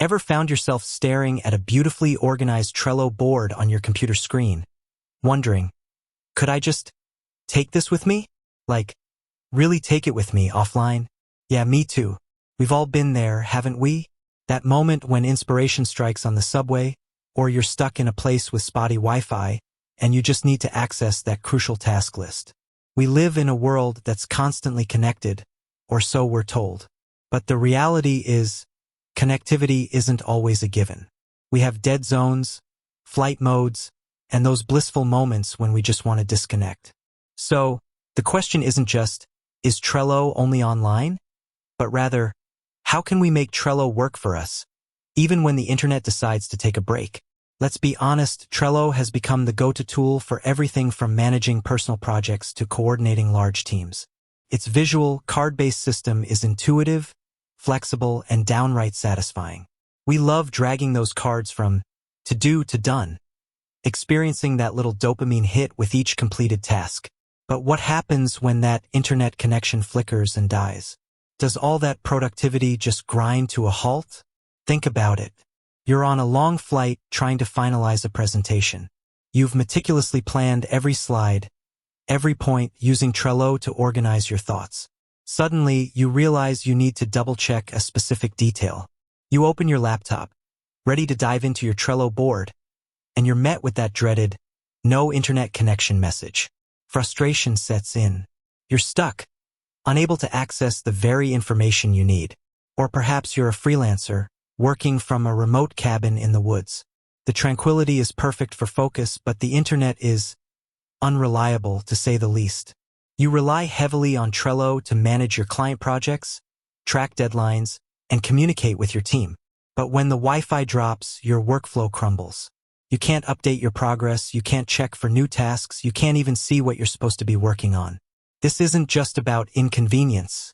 Ever found yourself staring at a beautifully organized Trello board on your computer screen, wondering, could I just take this with me? Like, really take it with me offline? Yeah, me too. We've all been there, haven't we? That moment when inspiration strikes on the subway, or you're stuck in a place with spotty Wi-Fi, and you just need to access that crucial task list. We live in a world that's constantly connected, or so we're told. But the reality is, connectivity isn't always a given. We have dead zones, flight modes, and those blissful moments when we just want to disconnect. So, the question isn't just, is Trello only online? But rather, how can we make Trello work for us, even when the internet decides to take a break? Let's be honest, Trello has become the go-to tool for everything from managing personal projects to coordinating large teams. Its visual, card-based system is intuitive, flexible, and downright satisfying. We love dragging those cards from to-do to done, experiencing that little dopamine hit with each completed task. But what happens when that internet connection flickers and dies? Does all that productivity just grind to a halt? Think about it. You're on a long flight trying to finalize a presentation. You've meticulously planned every slide, every point, using Trello to organize your thoughts. Suddenly, you realize you need to double-check a specific detail. You open your laptop, ready to dive into your Trello board, and you're met with that dreaded, no internet connection message. Frustration sets in. You're stuck, unable to access the very information you need. Or perhaps you're a freelancer, working from a remote cabin in the woods. The tranquility is perfect for focus, but the internet is unreliable, to say the least. You rely heavily on Trello to manage your client projects, track deadlines, and communicate with your team. But when the Wi-Fi drops, your workflow crumbles. You can't update your progress, you can't check for new tasks, you can't even see what you're supposed to be working on. This isn't just about inconvenience.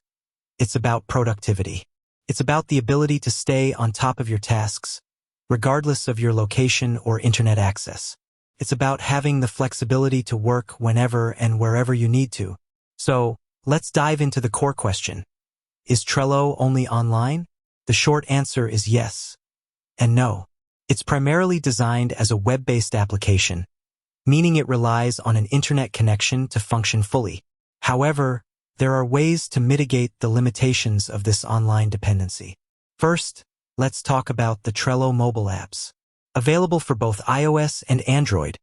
It's about productivity. It's about the ability to stay on top of your tasks, regardless of your location or internet access. It's about having the flexibility to work whenever and wherever you need to. So, let's dive into the core question. Is Trello only online? The short answer is yes and no. It's primarily designed as a web-based application, meaning it relies on an internet connection to function fully. However, there are ways to mitigate the limitations of this online dependency. First, let's talk about the Trello mobile apps. Available for both iOS and Android,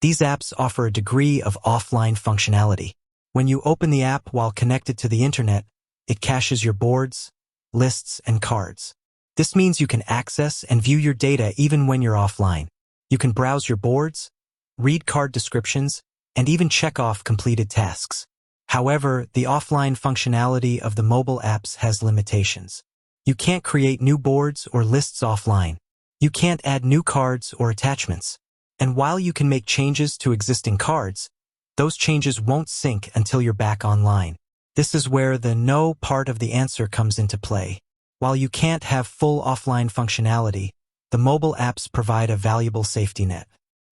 these apps offer a degree of offline functionality. When you open the app while connected to the internet, it caches your boards, lists, and cards. This means you can access and view your data even when you're offline. You can browse your boards, read card descriptions, and even check off completed tasks. However, the offline functionality of the mobile apps has limitations. You can't create new boards or lists offline. You can't add new cards or attachments. And while you can make changes to existing cards, those changes won't sync until you're back online. This is where the no part of the answer comes into play. While you can't have full offline functionality, the mobile apps provide a valuable safety net.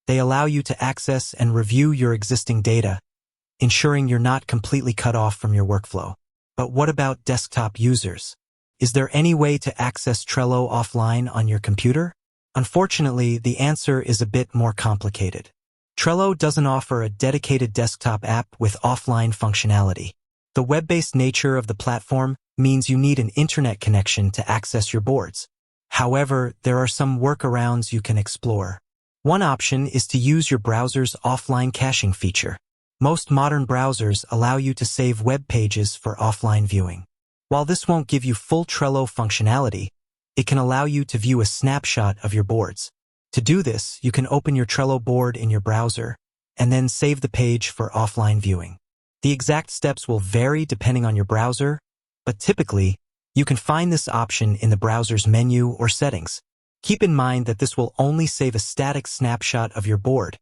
They allow you to access and review your existing data, ensuring you're not completely cut off from your workflow. But what about desktop users? Is there any way to access Trello offline on your computer? Unfortunately, the answer is a bit more complicated. Trello doesn't offer a dedicated desktop app with offline functionality. The web-based nature of the platform means you need an internet connection to access your boards. However, there are some workarounds you can explore. One option is to use your browser's offline caching feature. Most modern browsers allow you to save web pages for offline viewing. While this won't give you full Trello functionality, it can allow you to view a snapshot of your boards. To do this, you can open your Trello board in your browser and then save the page for offline viewing. The exact steps will vary depending on your browser, but typically, you can find this option in the browser's menu or settings. Keep in mind that this will only save a static snapshot of your board,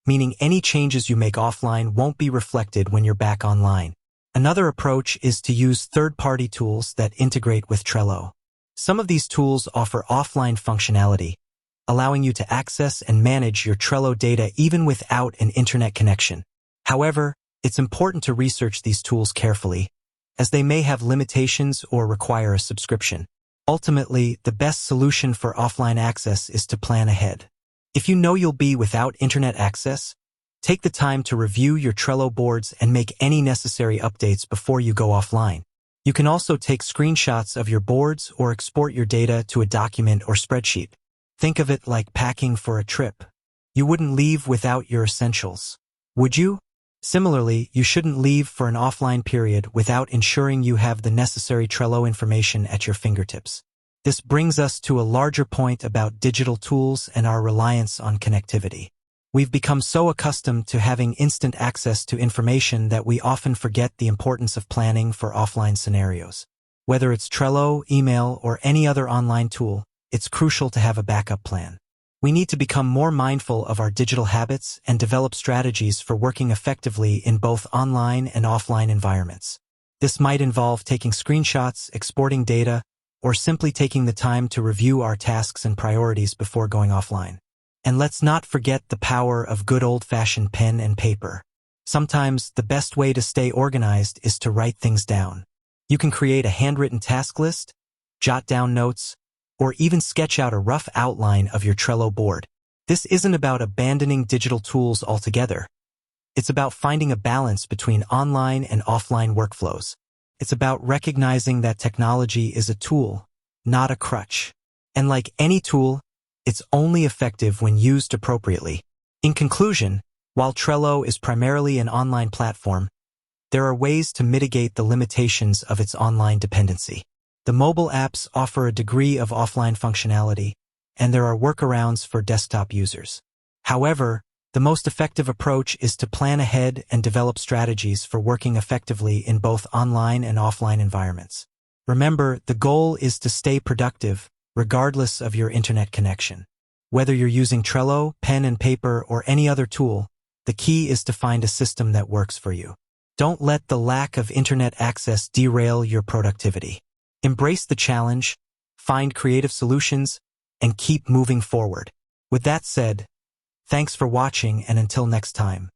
meaning any changes you make offline won't be reflected when you're back online. Another approach is to use third-party tools that integrate with Trello. Some of these tools offer offline functionality, allowing you to access and manage your Trello data even without an internet connection. However, it's important to research these tools carefully, as they may have limitations or require a subscription. Ultimately, the best solution for offline access is to plan ahead. If you know you'll be without internet access, take the time to review your Trello boards and make any necessary updates before you go offline. You can also take screenshots of your boards or export your data to a document or spreadsheet. Think of it like packing for a trip. You wouldn't leave without your essentials, would you? Similarly, you shouldn't leave for an offline period without ensuring you have the necessary Trello information at your fingertips. This brings us to a larger point about digital tools and our reliance on connectivity. We've become so accustomed to having instant access to information that we often forget the importance of planning for offline scenarios. Whether it's Trello, email, or any other online tool, it's crucial to have a backup plan. We need to become more mindful of our digital habits and develop strategies for working effectively in both online and offline environments. This might involve taking screenshots, exporting data, or simply taking the time to review our tasks and priorities before going offline. And let's not forget the power of good old-fashioned pen and paper. Sometimes the best way to stay organized is to write things down. You can create a handwritten task list, jot down notes, or even sketch out a rough outline of your Trello board. This isn't about abandoning digital tools altogether. It's about finding a balance between online and offline workflows. It's about recognizing that technology is a tool, not a crutch. And like any tool, it's only effective when used appropriately. In conclusion, while Trello is primarily an online platform, there are ways to mitigate the limitations of its online dependency. The mobile apps offer a degree of offline functionality, and there are workarounds for desktop users. However, the most effective approach is to plan ahead and develop strategies for working effectively in both online and offline environments. Remember, the goal is to stay productive, regardless of your internet connection. Whether you're using Trello, pen and paper, or any other tool, the key is to find a system that works for you. Don't let the lack of internet access derail your productivity. Embrace the challenge, find creative solutions, and keep moving forward. With that said, thanks for watching, and until next time.